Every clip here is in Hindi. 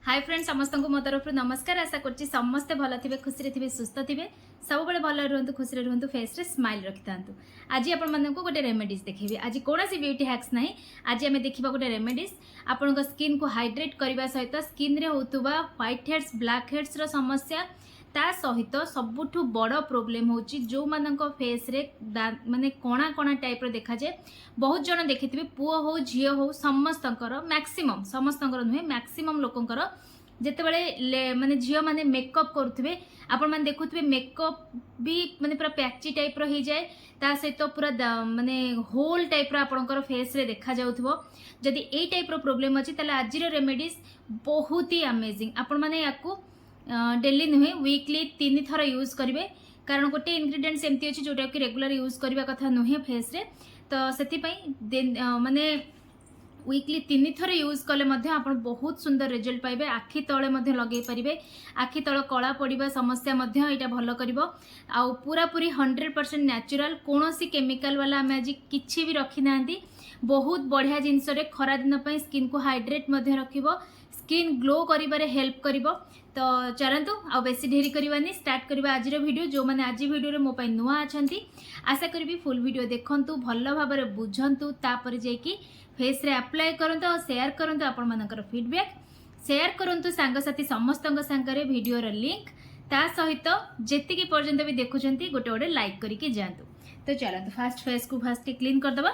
हाय फ्रेंड्स समस्त को मो तरफ नमस्कार। आशा करछि समस्ते भल थे खुशी थे सुस्थ थे सब बड़े भल रुहतु खुशी रुहतु फेस रे स्माइल रखि था। आज आपण मानक गोटे रेमेडीज देखिए। आज कौन सी ब्यूटी हैक्स ना आज आम देखा गोटे रेमेडीज आपण स्किन को हाइड्रेट करने सहित स्किन रे होतुबा व्हाइट हेड्स ब्लैक हेड्स रो समस्या ता सहित सबुठु बड़ प्रोब्लेम होची जो मानक फेस रे माने कोणा कोणा टाइप रो देखा जाए। बहुत जन देखिथिबे पुओ हो झियो हो समस्तंकर मैक्सिमम समस्तंकर नुहे मैक्सिमम लोकंकर जेतेबेले माने झियो माने मेकअप करुथिबे आपण माने देखुथिबे मेकअप भी माने पूरा पैची टाइप रो ही जाए ता सहित पूरा माने होल टाइप रो आपणकर फेस रे देखा जाउथबो। जदि ए टाइप रो प्रॉब्लम अछि तले आज रो रेमेडीज बहुत ही अमेजिंग। आपण माने याकू डेली नुहे वीकली 3 थर यूज करेंगे कारण गोटे इनग्रेडिएंट्स एमती अच्छी जोटा कि रेगुलर यूज करने कथा नुहे फेस रे तो से माने वीकली 3 थर यूज कले आप बहुत सुंदर रिजल्ट पाइबे। आखि तले लगे पारे आखि तल कला पड़ा समस्या यहाँ भल कर पूरा पूरी 100% नेचुरल कौन सी केमिकल वाला आम आज कि भी रखी ना बहुत बढ़िया जिनस खरा दिन स्किन को हाइड्रेट रखिबो स्किन ग्लो करिबारे हेल्प करिबो। तो चलतु आ बेसी ढेरी करवानी स्टार्ट करवा आज वीडियो। जो मैंने आज वीडियो मो पाई नुआ अच्छा आशा करी फुल वीडियो देखंतु भल भाव बुझंतु तापर जाइकी फेस रे अप्लाई करंतु और शेयर करंतु आपण मानकर फीडबैक शेयर करंतु सांगसाथी समस्त सांगरे वीडियो रो लिंक ता सहित जेतिकी पर्यंत भी देखुचंती गोटे गोटे लाइक करके जातु। तो चलतु फास्ट फेस को फास्ट क्लीन करदबा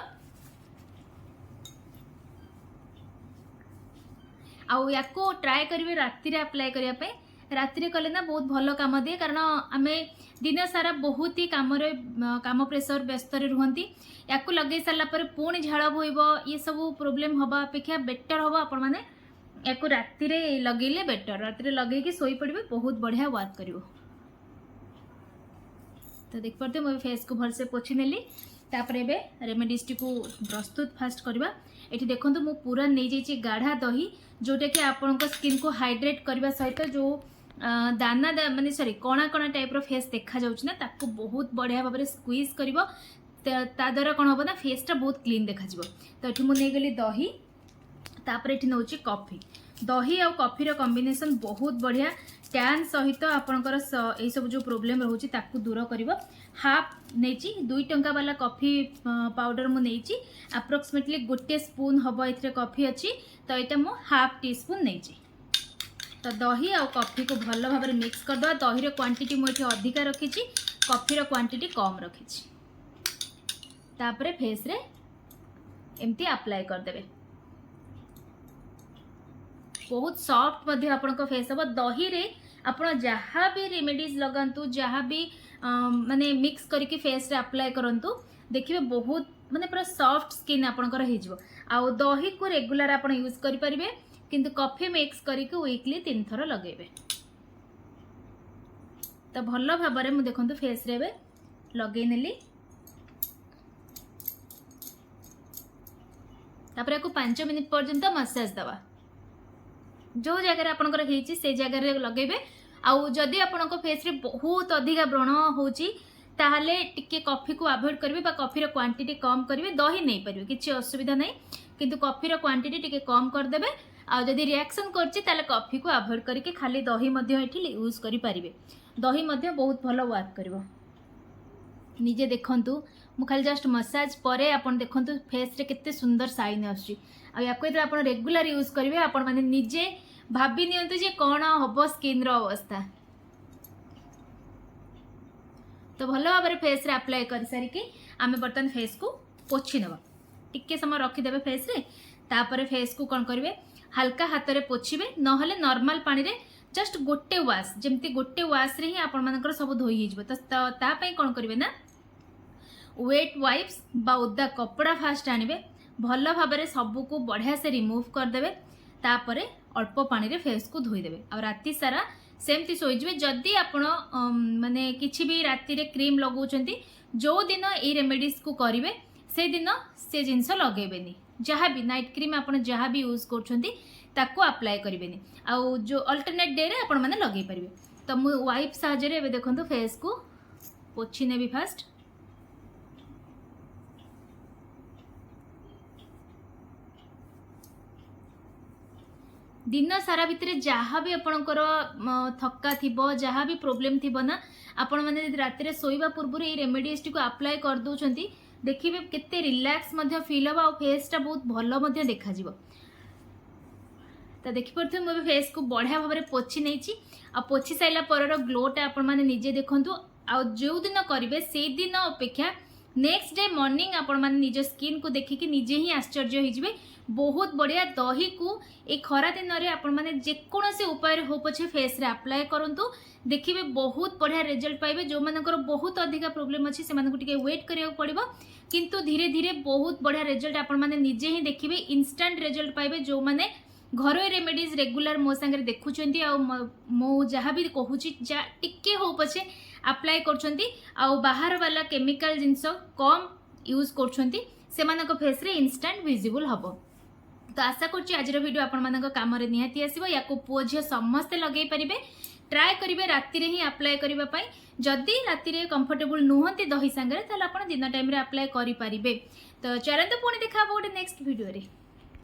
आउ याको ट्राए करेंगे राति अप्लाई करने राति कले ना बहुत भल काम दिए कारण आम दिन सारा बहुत ही काम प्रेसर व्यस्त रुहति याको लगे सारापर पुणी झाड़ बोब ये सब प्रोब्लेम हवा अपेक्षा बेटर हम आपण मैंने याको राति लगेले बेटर राति लगे शोई पड़े बहुत बढ़िया वर्क कर। तो देख पाते मुझे फेस को भलसे पोछि नेली तापर एबे रेमेडीज टी को प्रस्तुत फास्ट करवा। एठी देखंतु मु पूरा नहीं जाइए गाढ़ा दही जोटा कि आपण स्किन को हाइड्रेट करने सहित जो दाना माने सॉरी कणा कणा टाइप रो फेस देखा जाउछ ना ताको बहुत बढ़िया भाव में स्क्वीज करिवो ता द्वारा कौन हम ना फेसटा बहुत क्लीन देखा जिवो। तो ये मुझे गली दही तापर ये नौ कॉफी दही और कॉफी रो कॉम्बिनेशन बहुत बढ़िया टैन सहित आपणकर यही सब जो प्रोब्लेम रोचे ताकू दूर कर। हाफ नहीं 2 टंका वाला कॉफी पाउडर मुझे अप्रोक्सीमेटली गोटे स्पून हम ए कॉफी अच्छी तो यहाँ मु हाफ टी स्पून नहीं। तो दही और कॉफी को भल भाव में मिक्स करदे दही क्वांटिटी मुझे अधिका रखी कॉफी क्वांटिटी कम रखी तापरे फेस रे एमती अप्लाई करदे बहुत सॉफ्ट आपण फेस हम दही रे आपण जहाँ भी रेमेडीज लगातु जहाँ भी माने मिक्स करके फेस रे अप्लाई करंतु देखिए बहुत माने पूरा सॉफ्ट स्किन आपणकर हो आउ दही को रेगुलर आप यूज करें किंतु कॉफी मिक्स करके वीकली 3 थर लगेबे। तो भल भाव में देखो फेस रे लगे नेली तापर याको 5 मिनिट पर्यंत मसाज दवा जो जगह आपंकर से जगह लगेबे। आउ जदि आपण फेस रे बहुत अधिका व्रण होची ताहले टिके कॉफी को अवॉइड करेंगे कॉफी क्वांटिटी कम करेंगे दही नहीं पारे किसी असुविधा नहीं किंतु कॉफी क्वांटिटी टिके कम करदेबे। आउ जदि रिएक्शन करछि ताले कॉफी को अवॉइड करके खाली दही यूज करि पारिबे दही बहुत भल वर्क करिवो। निजे देखंतु मु खाली जस्ट मसाज परे आपण देखंतु फेस रे केते सुंदर साइन आछि आ याको इधर आपण रेगुलर यूज करिवे आपण माने निजे भाबी नियंतु जे कोन हबो स्किन रो अवस्था। तो भल भाव में फेस रे अप्लाई कर सारिकी आमे बर्तन फेस को पोछि नबा टिके समय रखिदेबे फेस रे तापर फेस को कौन करेंगे हल्का हाथ में पोछिबे नहले नॉर्मल पानी रे जस्ट गोटे वाश जमती गोटे वाश रे ही आपण मानकर सब धोई हो ता पई कौन करेंगे ना वेट वाइप्स बा ओदा कपड़ा फास्ट आनिबे भल भाव में सबको बढ़िया से रिमूव करदेवे तापरे अल्प पानी रे फेस को धोईदेवे आ राति सारा सेमती शोईजे। जदि आपण माने किछि भी राति रे क्रीम लगाउछंती जो दिन ए रेमेडीज को करिवे से दिन से जिनस लगेबेनी जहाँ भी नाइट क्रीम आपण जहाँ भी यूज करछंती ताको अप्लाई करिवेनी आउ जो अल्टरनेट डे रे आपण माने लगेई परिबे। तो मु वाइप साहाଯ୍य रे देखंतु फेस को पोछि नेबी फास्ट दिन सारा भितर जहाँ भी आपणकर थका थी जहाँ भी प्रोब्लेम थी ना आपण मैंने राति शोवा पूर्व ये रेमेडीज टी अप्लाई कर दौरान देखिए केते रिलैक्स फील हम आ फेसटा बहुत भल देखा तो देखिपे मुझे फेस को बढ़िया भाव में पोछि नहीं आ पोछि सारा पर ग्लोटा आपण मैंने निजे देखु आ जो दिन करेंगे से दिन अपेक्षा नेक्स्ट डे मॉर्निंग आपण मैंने निज स्किन को देखिकी निजे ही आश्चर्य होइजिबे। बहुत बढ़िया दही को ए खरा दिन में आपण मैंने जेकोसी उपाय हो पछे फेस रे अप्लाई करंतु देखिए बहुत बढ़िया रिजल्ट पाइबे। जो मानकर बहुत अधिक प्रोब्लेम अच्छी से टिके वेट करिया पड़िबो किंतु धीरे धीरे बहुत बढ़िया रिजल्ट आपण मैंने निजे ही देखिबे इंस्टेंट रिजल्ट पाइबे। जो माने घरोई रेमेडीज रेगुलर मो संगे देखुछंती आ मो जहाँ भी कहूची टिके हो पछे अप्लाई करछंती आ बाहर वाला केमिकल जिनस कम यूज करछंती सेमानक फेस रे इंस्टेंट विजिबल हबो। तो आशा करछि आज वीडियो आपण मानक काम रे निहाती आसीबो। याको पुओ झियो समस्ते लगे परिबे ट्राए करिवे राति रे ही अप्लाई करिबा पई। जदि राति रे कंफर्टेबल नुहंती दही संगे ताले आपण दिन टाइम रे अप्लाई करि परिबे। तो चलंतु पुणी देखा गोटे नेक्स्ट वीडियो रे।